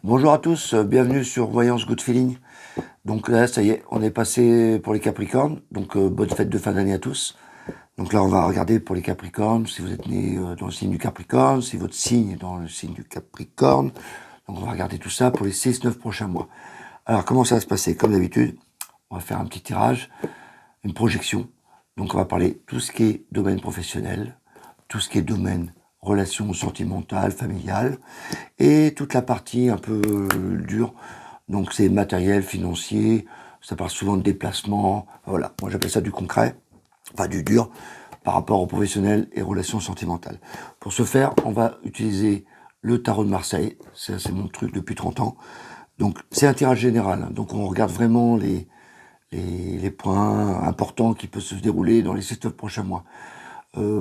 Bonjour à tous, bienvenue sur Voyance Good Feeling. Donc là, ça y est, on est passé pour les Capricornes. Donc bonne fête de fin d'année à tous. Donc là, on va regarder pour les Capricornes, si vous êtes né dans le signe du Capricorne, si votre signe est dans le signe du Capricorne. Donc on va regarder tout ça pour les 6-9 prochains mois. Alors comment ça va se passer? Comme d'habitude, on va faire un petit tirage, une projection. Donc on va parler tout ce qui est domaine professionnel, tout ce qui est domaine relations sentimentales, familiales, et toute la partie un peu dure. Donc c'est matériel, financier, ça parle souvent de déplacement. Voilà, moi j'appelle ça du concret, enfin du dur, par rapport aux professionnels et relations sentimentales. Pour ce faire, on va utiliser le tarot de Marseille, c'est mon truc depuis 30 ans. Donc c'est un tirage général, hein. Donc on regarde vraiment les points importants qui peuvent se dérouler dans les 7 prochains mois.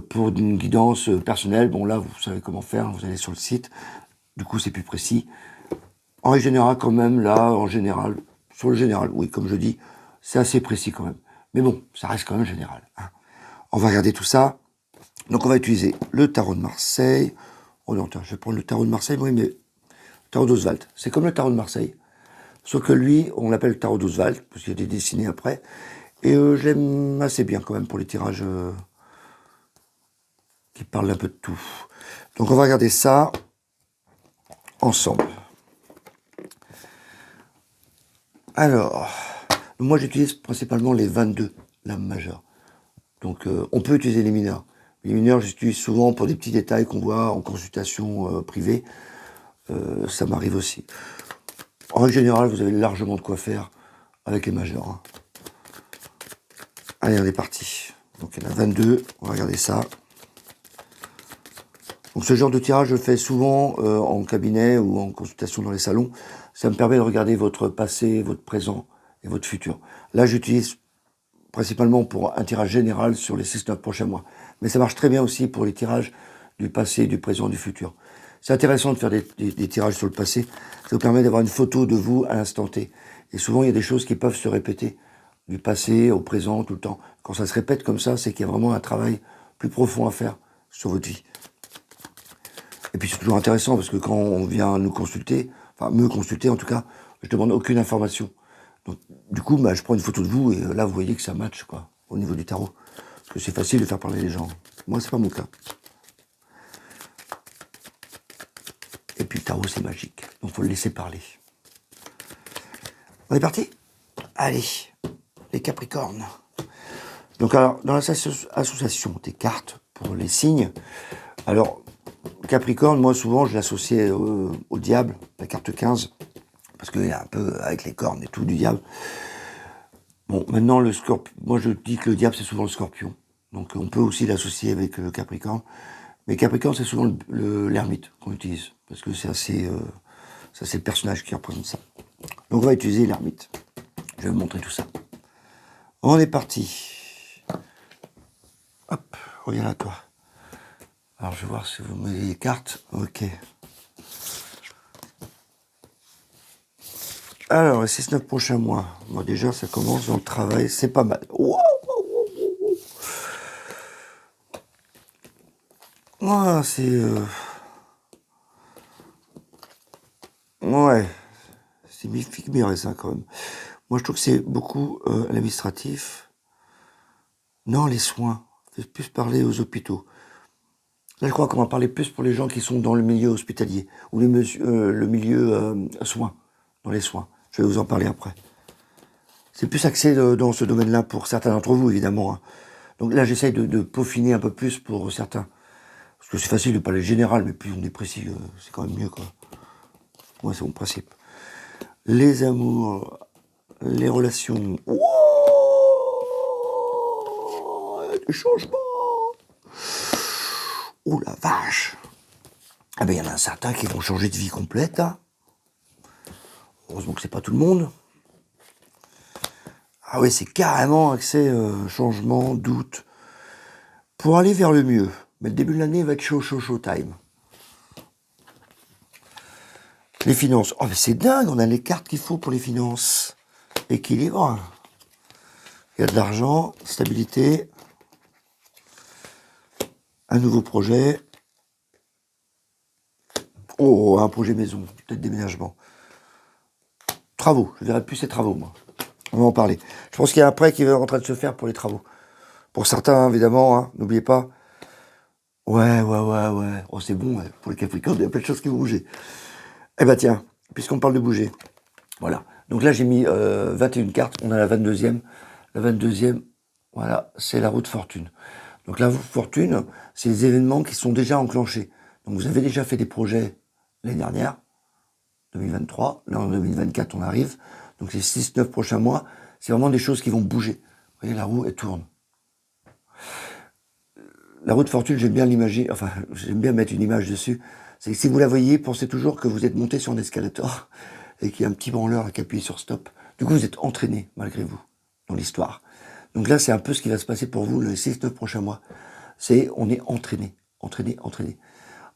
Pour une guidance personnelle, bon là vous savez comment faire, vous allez sur le site, du coup c'est plus précis. En règle générale quand même, là, en général, sur le général, oui, comme je dis, c'est assez précis quand même. Mais bon, ça reste quand même général, hein. On va regarder tout ça. Donc on va utiliser le tarot de Marseille. Oh non, attends, je vais prendre le tarot de Marseille, oui, mais le tarot d'Oswald. C'est comme le tarot de Marseille, sauf que lui, on l'appelle le tarot d'Oswald, parce qu'il y a des dessinés après. Et je l'aime assez bien quand même pour les tirages qui parlent un peu de tout. Donc on va regarder ça ensemble. Alors, moi j'utilise principalement les 22 lames majeures. Donc on peut utiliser les mineurs. Les mineurs, j'utilise souvent pour des petits détails qu'on voit en consultation privée. Ça m'arrive aussi. En règle générale, vous avez largement de quoi faire avec les majeurs, hein. Allez, on est parti. Donc il y en a 22, on va regarder ça. Donc ce genre de tirage, je le fais souvent en cabinet ou en consultation dans les salons. Ça me permet de regarder votre passé, votre présent et votre futur. Là, j'utilise principalement pour un tirage général sur les 6-9 prochains mois. Mais ça marche très bien aussi pour les tirages du passé, du présent, du futur. C'est intéressant de faire des tirages sur le passé. Ça vous permet d'avoir une photo de vous à l'instant T. Et souvent, il y a des choses qui peuvent se répéter du passé au présent tout le temps. Quand ça se répète comme ça, c'est qu'il y a vraiment un travail plus profond à faire sur votre vie. Et puis c'est toujours intéressant parce que quand on vient nous consulter, enfin me consulter en tout cas, je demande aucune information. Donc du coup, je prends une photo de vous et là vous voyez que ça match quoi, au niveau du tarot. Parce que c'est facile de faire parler les gens. Moi c'est pas mon cas. Et puis le tarot c'est magique, donc faut le laisser parler. On est parti? Allez, les Capricornes. Donc alors, dans l'association des cartes pour les signes, alors Capricorne, moi souvent je l'associais au diable, la carte 15, parce qu'il est un peu avec les cornes et tout du diable. Bon, maintenant le scorpion, moi je dis que le diable c'est souvent le scorpion, donc on peut aussi l'associer avec le Capricorne, mais Capricorne c'est souvent l'ermite qu'on utilise, parce que c'est assez, ça c'est le personnage qui représente ça. Donc on va utiliser l'ermite. Je vais vous montrer tout ça. On est parti. Hop, reviens là toi. Alors je vais voir si vous mettez les cartes. Ok. Alors, les 6-9 prochains mois. Moi déjà, ça commence dans le travail, c'est pas mal. Wow, wow, c'est... ouais, c'est mi-figue mi-raisin quand même. Moi, je trouve que c'est beaucoup l'administratif. Non, les soins. Faut plus parler aux hôpitaux. Là, je crois qu'on va parler plus pour les gens qui sont dans le milieu hospitalier ou le milieu soins, dans les soins. Je vais vous en parler après. C'est plus axé dans ce domaine-là pour certains d'entre vous, évidemment, hein. Donc là, j'essaye de peaufiner un peu plus pour certains. Parce que c'est facile de parler général, mais plus on est précis, c'est quand même mieux, quoi. Moi, c'est mon principe. Les amours, les relations. Wow, il y a des changements. Oh la vache. Ah ben, il y en a certains qui vont changer de vie complète, hein. Heureusement que c'est pas tout le monde. Ah oui, c'est carrément accès changement, doute, pour aller vers le mieux. Mais le début de l'année va être chaud time. Les finances. Oh, mais c'est dingue, on a les cartes qu'il faut pour les finances. Équilibre. Il y a de l'argent, stabilité, un nouveau projet. Oh, un projet maison, peut-être déménagement. Travaux, je dirais plus ces travaux, moi. On va en parler. Je pense qu'il y a un prêt qui est en train de se faire pour les travaux. Pour certains, évidemment, hein, n'oubliez pas. Ouais. Oh, c'est bon, ouais. Pour les Capricornes, il y a plein de choses qui vont bouger. Eh ben tiens, puisqu'on parle de bouger, voilà. Donc là, j'ai mis 21 cartes. On a la 22e. La 22e, voilà, c'est la roue de fortune. Donc la roue de fortune, c'est les événements qui sont déjà enclenchés. Donc vous avez déjà fait des projets l'année dernière, 2023. Là, en 2024, on arrive. Donc les 6-9 prochains mois, c'est vraiment des choses qui vont bouger. Vous voyez, la roue, elle tourne. La roue de fortune, j'aime bien l'imaginer, enfin, j'aime bien mettre une image dessus. C'est que si vous la voyez, pensez toujours que vous êtes monté sur un escalator et qu'il y a un petit branleur qui appuie sur stop. Du coup, vous êtes entraîné, malgré vous, dans l'histoire. Donc là, c'est un peu ce qui va se passer pour vous les 6-9 prochains mois. On est entraîné.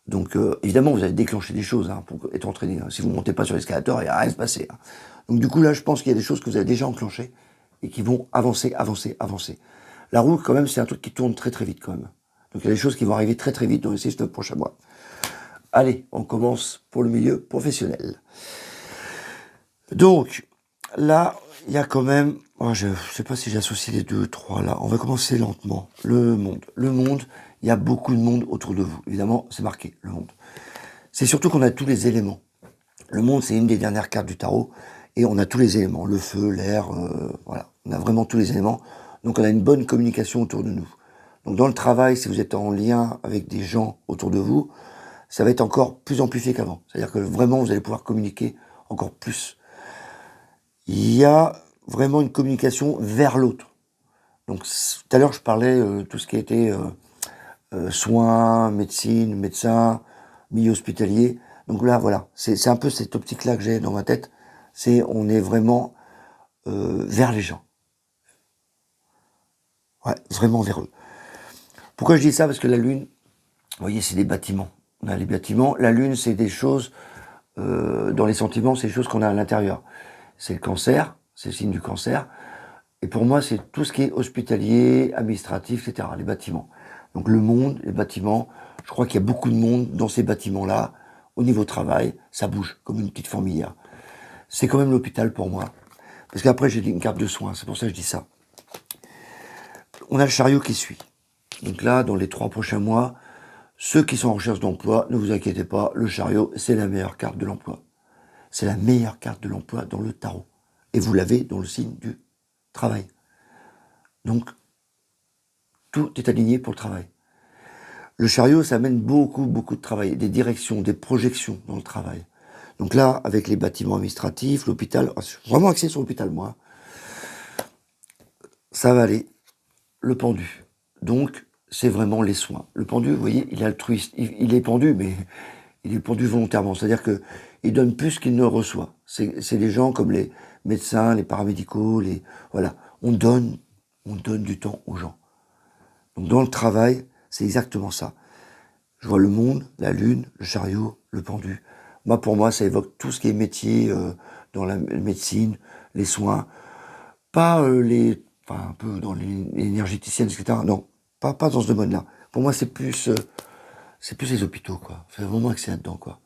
Donc, évidemment, vous allez déclencher des choses hein, pour être entraîné. Hein. Si vous ne montez pas sur l'escalator, il n'y a rien à se passer. Hein. Donc, du coup, là, je pense qu'il y a des choses que vous avez déjà enclenchées et qui vont avancer. La roue, quand même, c'est un truc qui tourne très vite, quand même. Donc, il y a des choses qui vont arriver très vite dans les 6-9 prochains mois. Allez, on commence pour le milieu professionnel. Donc, là, il y a quand même... Oh, je ne sais pas si j'associe les 2, 3, là. On va commencer lentement. Le monde, il y a beaucoup de monde autour de vous. Évidemment, c'est marqué, le monde. C'est surtout qu'on a tous les éléments. Le monde, c'est une des dernières cartes du tarot. Et on a tous les éléments. Le feu, l'air, voilà. On a vraiment tous les éléments. Donc, on a une bonne communication autour de nous. Donc, dans le travail, si vous êtes en lien avec des gens autour de vous, ça va être encore plus amplifié qu'avant. C'est-à-dire que vraiment, vous allez pouvoir communiquer encore plus. Il y a vraiment une communication vers l'autre. Donc, tout à l'heure, je parlais tout ce qui était soins, médecine, médecin, milieu hospitalier. Donc là, voilà, c'est un peu cette optique-là que j'ai dans ma tête. On est vraiment vers les gens. Ouais, vraiment vers eux. Pourquoi je dis ça? Parce que la Lune, vous voyez, c'est des bâtiments. On a les bâtiments. La Lune, c'est des choses, dans les sentiments, c'est des choses qu'on a à l'intérieur. C'est le cancer, c'est le signe du cancer. Et pour moi, c'est tout ce qui est hospitalier, administratif, etc., les bâtiments. Donc le monde, les bâtiments, je crois qu'il y a beaucoup de monde dans ces bâtiments-là. Au niveau travail, ça bouge comme une petite fourmilière. C'est quand même l'hôpital pour moi. Parce qu'après, j'ai une carte de soins, c'est pour ça que je dis ça. On a le chariot qui suit. Donc là, dans les 3 prochains mois, ceux qui sont en recherche d'emploi, ne vous inquiétez pas, le chariot, c'est la meilleure carte de l'emploi. C'est la meilleure carte de l'emploi dans le tarot. Et vous l'avez dans le signe du travail. Donc, tout est aligné pour le travail. Le chariot, ça amène beaucoup de travail, des directions, des projections dans le travail. Donc là, avec les bâtiments administratifs, l'hôpital, je suis vraiment axé sur l'hôpital, moi. Ça va aller. Le pendu. Donc, c'est vraiment les soins. Le pendu, vous voyez, il est altruiste. Il est pendu, mais il est pendu volontairement. C'est-à-dire que il donne plus qu'il ne reçoit. C'est des gens comme les médecins, les paramédicaux, voilà. On donne du temps aux gens. Donc dans le travail, c'est exactement ça. Je vois le monde, la lune, le chariot, le pendu. Pour moi, ça évoque tout ce qui est métier dans la médecine, les soins, pas un peu dans l'énergéticienne, etc. Non, pas dans ce domaine-là. Pour moi, c'est plus les hôpitaux, quoi. C'est vraiment axé là-dedans, quoi.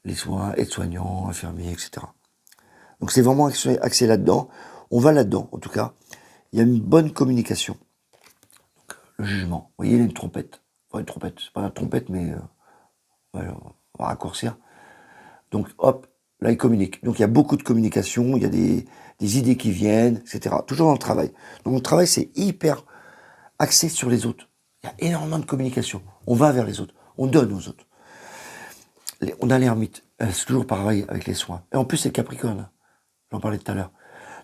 Les soins, aides-soignants, infirmiers, etc. Donc c'est vraiment axé là-dedans. On va là-dedans, en tout cas. Il y a une bonne communication. Donc, le jugement. Vous voyez, il y a une trompette. Enfin, une trompette. C'est pas une trompette, mais on va raccourcir. Donc, hop, là, il communique. Donc, il y a beaucoup de communication, il y a des idées qui viennent, etc. Toujours dans le travail. Donc, le travail, c'est hyper axé sur les autres. Il y a énormément de communication. On va vers les autres. On donne aux autres. On a l'ermite. C'est toujours pareil avec les soins. Et en plus, c'est Capricorne. J'en parlais tout à l'heure.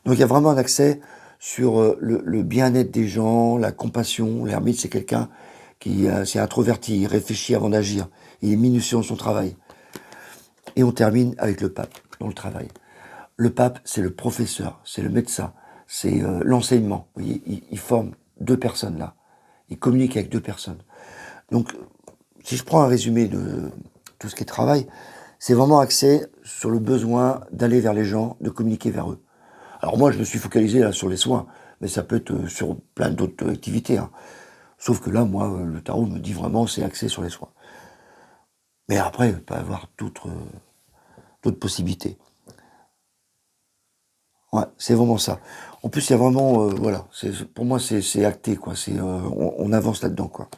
Donc, il y a vraiment un accès sur le bien-être des gens, la compassion. L'ermite, c'est quelqu'un qui s'est introverti, il réfléchit avant d'agir. Il est minutieux dans son travail. Et on termine avec le pape, dans le travail. Le pape, c'est le professeur, c'est le médecin, c'est l'enseignement. Vous voyez, il forme 2 personnes là. Il communique avec 2 personnes. Donc, si je prends un résumé de tout ce qui est travail, c'est vraiment axé sur le besoin d'aller vers les gens, de communiquer vers eux. Alors moi, je me suis focalisé là sur les soins, mais ça peut être sur plein d'autres activités. Hein. Sauf que là, moi, le tarot me dit vraiment c'est axé sur les soins. Mais après, il peut y avoir d'autres possibilités. Ouais, c'est vraiment ça. En plus, il y a vraiment, voilà, pour moi, c'est acté, quoi. On avance là-dedans, quoi.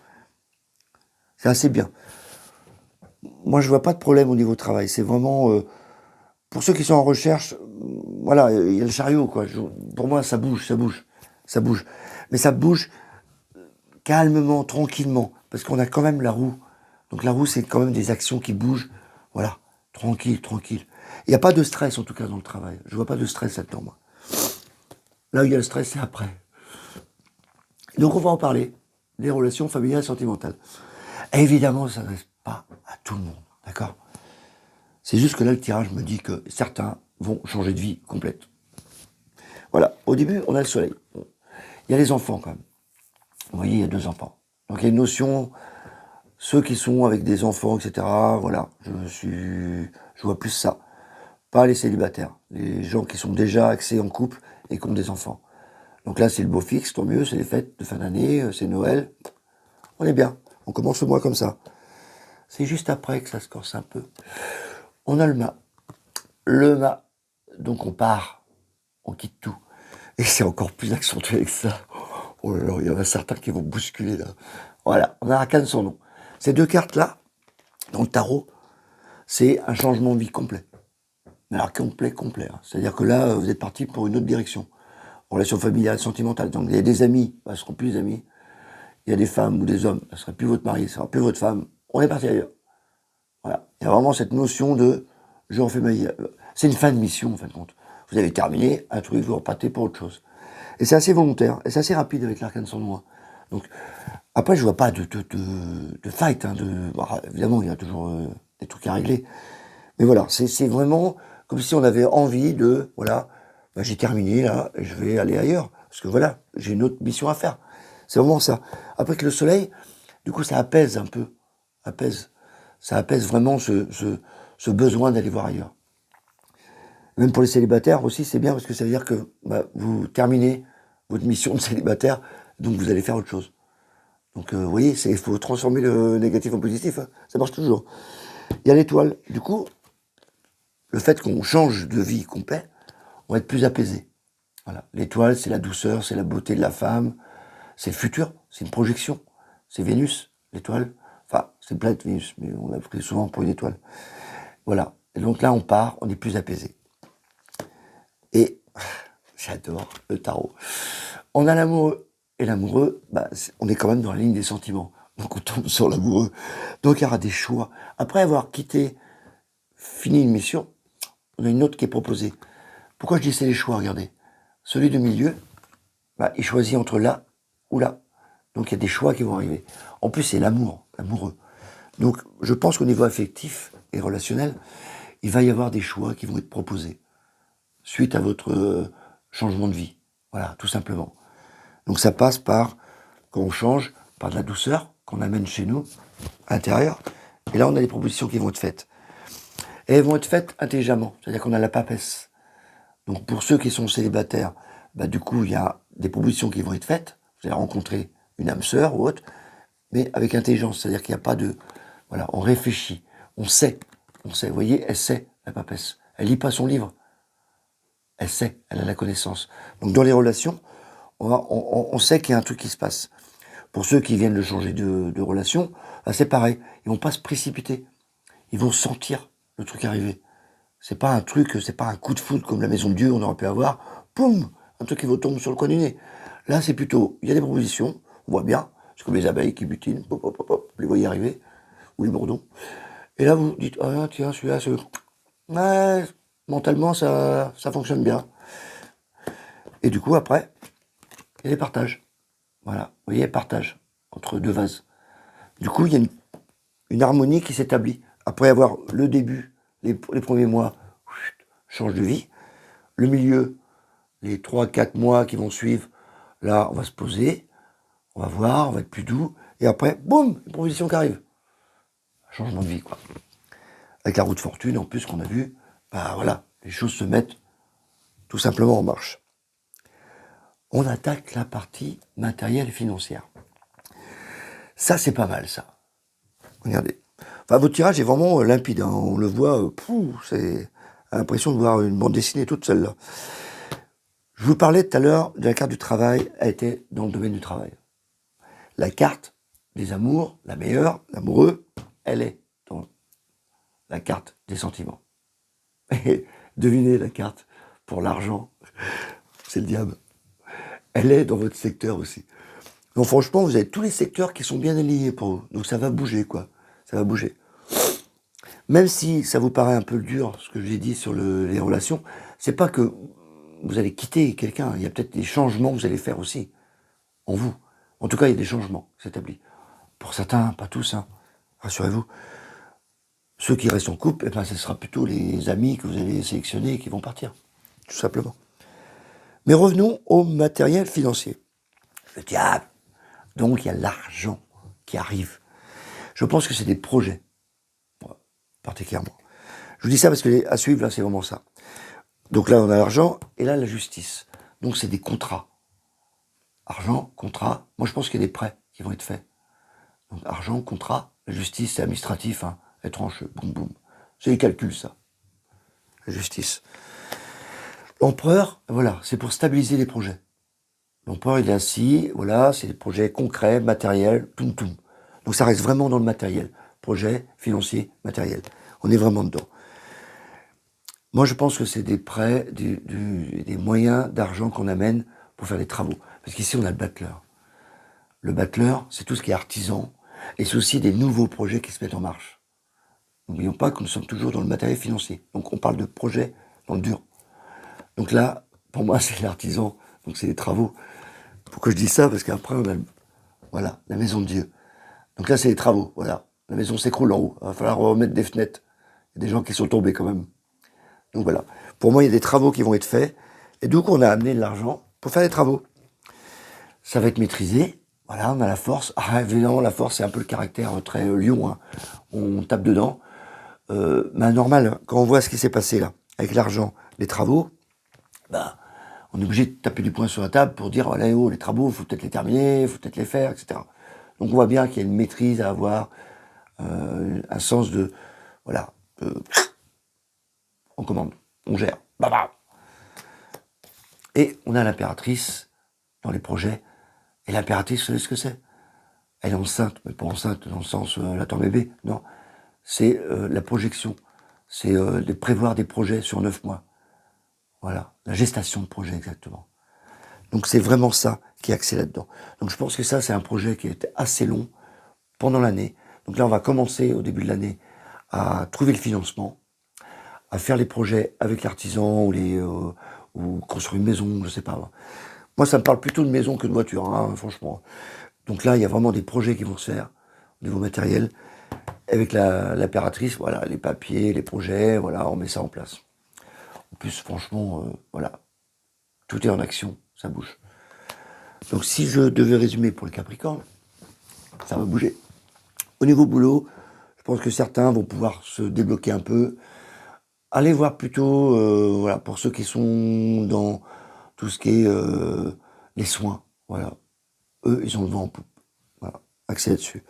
C'est assez bien. Moi, je vois pas de problème au niveau travail. C'est vraiment, pour ceux qui sont en recherche, voilà, il y a le chariot, quoi. Pour moi, ça bouge, ça bouge, ça bouge. Mais ça bouge calmement, tranquillement, parce qu'on a quand même la roue. Donc la roue, c'est quand même des actions qui bougent. Voilà, tranquille, tranquille. Il n'y a pas de stress, en tout cas, dans le travail. Je vois pas de stress là-dedans, moi. Là où il y a le stress, c'est après. Donc on va en parler. Les relations familiales et sentimentales. Et évidemment, ça ne reste pas à tout le monde, d'accord? C'est juste que là, le tirage me dit que certains vont changer de vie complète. Voilà, au début, on a le soleil. Il y a les enfants, quand même. Vous voyez, il y a 2 enfants. Donc il y a une notion, ceux qui sont avec des enfants, etc., voilà, je vois plus ça. Pas les célibataires, les gens qui sont déjà axés en couple et qui ont des enfants. Donc là, c'est le beau fixe, tant mieux, c'est les fêtes de fin d'année, c'est Noël. On est bien, on commence le mois comme ça. C'est juste après que ça se corse un peu. On a le mât. Le mât, donc on part, on quitte tout. Et c'est encore plus accentué avec ça. Oh là là, il y en a certains qui vont bousculer là. Voilà, on a Arcane son nom. Ces 2 cartes-là, dans le tarot, c'est un changement de vie complet. Mais alors complet, complet. Hein. C'est-à-dire que là, vous êtes parti pour une autre direction. Relation familiale, sentimentale. Donc il y a des amis, bah, ce ne seront plus des amis. Il y a des femmes ou des hommes, ce ne sera plus votre mari, ce ne sera plus votre femme. On est parti ailleurs. Voilà. Il y a vraiment cette notion de je refais ma vie. C'est une fin de mission, en fin de compte. Vous avez terminé un truc, vous repartez pour autre chose. Et c'est assez volontaire, et c'est assez rapide avec l'arcane sans noix. Donc, après, je vois pas de fight. Hein, bon, évidemment, il y a toujours des trucs à régler. Mais voilà, c'est vraiment comme si on avait envie de, voilà, bah, j'ai terminé là, et je vais aller ailleurs. Parce que voilà, j'ai une autre mission à faire. C'est vraiment ça. Après que le soleil, du coup, ça apaise un peu. Apaise. Ça apaise vraiment ce besoin d'aller voir ailleurs. Même pour les célibataires aussi, c'est bien parce que ça veut dire que bah, vous terminez votre mission de célibataire, donc vous allez faire autre chose. Donc vous voyez, il faut transformer le négatif en positif, hein. Ça marche toujours. Il y a l'étoile. Du coup, le fait qu'on change de vie complet, on va être plus apaisé. Voilà. L'étoile, c'est la douceur, c'est la beauté de la femme, c'est le futur, c'est une projection. C'est Vénus, l'étoile. Enfin, c'est planète Vénus, mais on l'a pris souvent pour une étoile. Voilà. Et donc là, on part, on est plus apaisé. Et j'adore le tarot. On a l'amoureux. Et l'amoureux, bah, on est quand même dans la ligne des sentiments. Donc on tombe sur l'amoureux. Donc il y aura des choix. Après avoir fini une mission, on a une autre qui est proposée. Pourquoi je dis c'est les choix, regardez. Celui du milieu, bah, il choisit entre là ou là. Donc il y a des choix qui vont arriver. En plus, c'est l'amour, l'amoureux. Donc je pense qu'au niveau affectif et relationnel, il va y avoir des choix qui vont être proposés suite à votre changement de vie. Voilà, tout simplement. Donc ça passe par, quand on change, par de la douceur qu'on amène chez nous, à l'intérieur. Et là, on a des propositions qui vont être faites. Et elles vont être faites intelligemment. C'est-à-dire qu'on a la papesse. Donc pour ceux qui sont célibataires, bah, du coup, il y a des propositions qui vont être faites. Vous allez rencontrer une âme sœur ou autre, mais avec intelligence. C'est-à-dire qu'il n'y a pas de... Voilà, on réfléchit. On sait. On sait. Vous voyez, elle sait, la papesse. Elle lit pas son livre. Elle sait. Elle a la connaissance. Donc dans les relations, on sait qu'il y a un truc qui se passe. Pour ceux qui viennent de changer de relation, bah, c'est pareil. Ils vont pas se précipiter. Ils vont sentir le truc arriver. C'est pas un truc, c'est pas un coup de foudre comme la maison de Dieu on aurait pu avoir. Poum, un truc qui vous tombe sur le coin du nez. Là, c'est plutôt, il y a des propositions, on voit bien. C'est comme les abeilles qui butinent, pop, pop, pop, pop, vous les voyez arriver, ou les bourdons. Et là, vous dites, ah tiens, celui-là, ouais, mentalement, ça fonctionne bien. Et du coup, après, il y a des partages. Voilà, vous voyez, partage entre 2 vases. Du coup, il y a une harmonie qui s'établit. Après avoir le début, les premiers mois, change de vie. Le milieu, les 3, 4 mois qui vont suivre, là, on va se poser, on va voir, on va être plus doux. Et après, boum, une proposition qui arrive. Changement de vie, quoi. Avec la roue de fortune, en plus, qu'on a vu, bah voilà, les choses se mettent tout simplement en marche. On attaque la partie matérielle et financière. Ça, c'est pas mal, ça. Regardez. Enfin, votre tirage est vraiment limpide, hein. On le voit, c'est l'impression de voir une bande dessinée toute seule, là. Je vous parlais tout à l'heure de la carte du travail, elle était dans le domaine du travail. La carte des amours, la meilleure, l'amoureux, elle est dans la carte des sentiments. Et devinez la carte pour l'argent, c'est le diable. Elle est dans votre secteur aussi. Donc franchement, vous avez tous les secteurs qui sont bien alignés pour vous. Donc ça va bouger, quoi. Ça va bouger. Même si ça vous paraît un peu dur, ce que j'ai dit sur les relations, c'est pas que vous allez quitter quelqu'un. Il y a peut-être des changements que vous allez faire aussi, en vous. En tout cas, il y a des changements qui s'établissent. Pour certains, pas tous, hein. Rassurez-vous. Ceux qui restent en couple, eh ben, ce sera plutôt les amis que vous allez sélectionner qui vont partir. Tout simplement. Mais revenons au matériel financier. Le diable. Donc, il y a l'argent qui arrive. Je pense que c'est des projets, particulièrement. Je vous dis ça parce que à suivre, là, c'est vraiment ça. Donc là, on a l'argent et là, la justice. Donc, c'est des contrats. Argent, contrat. Moi, je pense qu'il y a des prêts qui vont être faits. Donc, argent, contrat. La justice, c'est administratif, hein. Être en jeu. Boum, boum. C'est les calculs, ça. La justice. L'empereur, voilà, c'est pour stabiliser les projets. L'empereur, il est assis, voilà, c'est des projets concrets, matériels, toum toum. Donc ça reste vraiment dans le matériel. Projet, financier, matériel. On est vraiment dedans. Moi, je pense que c'est des prêts, des moyens d'argent qu'on amène pour faire des travaux. Parce qu'ici, on a le battleur. Le battleur, c'est tout ce qui est artisan. Et c'est aussi des nouveaux projets qui se mettent en marche. N'oublions pas que nous sommes toujours dans le matériel financier. Donc on parle de projets dans le dur. Donc là, pour moi, c'est l'artisan. Donc c'est les travaux. Pourquoi je dis ça? Parce qu'après, on a, voilà, la maison de Dieu. Donc là, c'est les travaux, voilà. La maison s'écroule en haut. Il va falloir remettre des fenêtres. Il y a des gens qui sont tombés quand même. Donc voilà. Pour moi, il y a des travaux qui vont être faits. Et donc, on a amené de l'argent pour faire des travaux. Ça va être maîtrisé. Voilà, on a la force. Ah, évidemment, la force, c'est un peu le caractère très lion, hein. On tape dedans. Mais normal, quand on voit ce qui s'est passé là, avec l'argent, les travaux, bah, on est obligé de taper du poing sur la table pour dire, voilà, oh, les travaux, il faut peut-être les terminer, il faut peut-être les faire, etc. Donc on voit bien qu'il y a une maîtrise à avoir, un sens de, voilà, on commande, on gère, baba. Et on a l'impératrice dans les projets, et l'impératrice, vous savez ce que c'est? Elle est enceinte, mais pas enceinte dans le sens, elle attend bébé, non. C'est la projection, c'est de prévoir des projets sur 9 mois. Voilà, la gestation de projet exactement. Donc c'est vraiment ça qui est axé là-dedans. Donc je pense que ça, c'est un projet qui est assez long pendant l'année. Donc là, on va commencer au début de l'année à trouver le financement, à faire les projets avec l'artisan ou construire une maison, je sais pas. Moi, ça me parle plutôt de maison que de voiture, hein, franchement. Donc là, il y a vraiment des projets qui vont se faire au niveau matériel. Avec l'impératrice, voilà, les papiers, les projets, voilà, on met ça en place. En plus, franchement, voilà, tout est en action, ça bouge. Donc si je devais résumer pour le Capricorne, ça va bouger. Au niveau boulot, je pense que certains vont pouvoir se débloquer un peu. Allez voir plutôt, voilà, pour ceux qui sont dans tout ce qui est les soins, voilà. Eux, ils ont le vent en poupe. Voilà, axé là-dessus.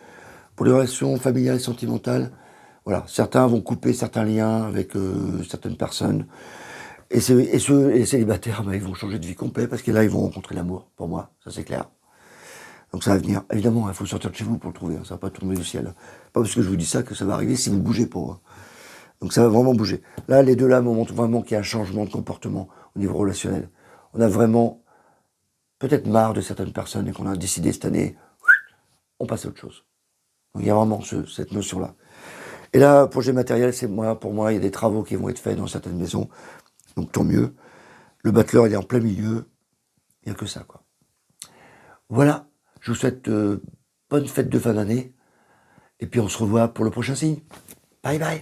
Pour les relations familiales et sentimentales, voilà, certains vont couper certains liens avec certaines personnes. Et les célibataires, bah, ils vont changer de vie complète parce que là, ils vont rencontrer l'amour, pour moi, ça c'est clair. Donc ça va venir. Évidemment, il faut sortir de chez vous pour le trouver, hein, ça va pas tomber du ciel. Pas parce que je vous dis ça que ça va arriver si vous bougez pas. Hein. Donc ça va vraiment bouger. Là, les deux là me montrent vraiment qu'il y a un changement de comportement au niveau relationnel. On a vraiment peut-être marre de certaines personnes et qu'on a décidé cette année, on passe à autre chose. Donc il y a vraiment cette notion-là. Et là, projet matériel, pour moi, il y a des travaux qui vont être faits dans certaines maisons. Donc tant mieux. Le battleur, il est en plein milieu. Il n'y a que ça, quoi. Voilà. Je vous souhaite bonne fête de fin d'année. Et puis on se revoit pour le prochain signe. Bye bye.